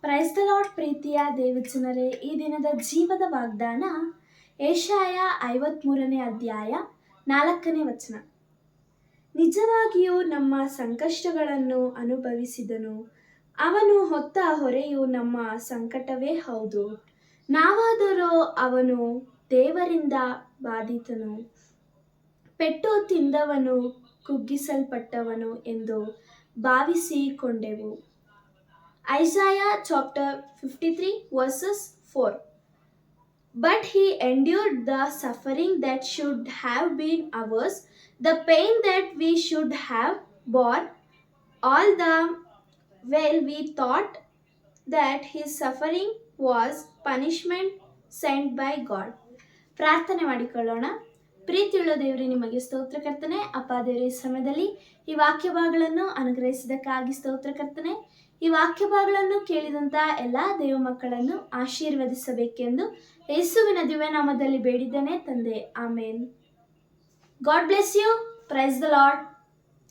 Price the lord. ಪ್ರೀತಿಯ ದೇವಜನರೇ, ಈ ದಿನದ ಜೀವದ ವಾಗ್ದಾನ ಯೆಶಾಯ 53ನೇ ಅಧ್ಯಾಯ 4ನೇ ವಚನ. ನಿಜವಾಗಿಯೂ ನಮ್ಮ ಸಂಕಷ್ಟಗಳನ್ನು ಅನುಭವಿಸಿದನು, ಅವನು ಹೊತ್ತ ಹೊರೆಯು ನಮ್ಮ ಸಂಕಟವೇ ಹೌದು. ನಾವಾದರೋ ಅವನು ದೇವರಿಂದ ಬಾಧಿತನು, ಪೆಟ್ಟು ತಿಂದವನು, ಕುಗ್ಗಿಸಲ್ಪಟ್ಟವನು ಎಂದು ಭಾವಿಸಿಕೊಂಡೆವು. Isaiah chapter 53 verses 4. But he endured the suffering that should have been ours, the pain that we should have borne, all the while we thought that his suffering was punishment sent by God. ಪ್ರಾರ್ಥನೆ ಮಾಡಿಕೊಳ್ಳೋಣ. ಪ್ರೀತಿಯುಳ್ಳ ದೇವರೇ, ನಿಮಗೆ ಸ್ತೋತ್ರ ಕರ್ತನೆ. ಅಪ್ಪ ದೇವರೇ, ಈ ಸಮಯದಲ್ಲಿ ಈ ವಾಕ್ಯ ಭಾಗಗಳನ್ನು ಅನುಗ್ರಹಿಸಿದ್ದಕ್ಕಾಗಿ ಸ್ತೋತ್ರ ಕರ್ತನೆ. ಈ ವಾಕ್ಯ ಭಾಗಗಳನ್ನು ಕೇಳಿದಂಥ ಎಲ್ಲ ದೇವ ಮಕ್ಕಳನ್ನು ಆಶೀರ್ವದಿಸಬೇಕೆಂದು ಯೇಸುವಿನ ದಿವ್ಯ ನಾಮದಲ್ಲಿ ಬೇಡಿದ್ದೇನೆ ತಂದೆ, amen. God bless you. Praise the lord.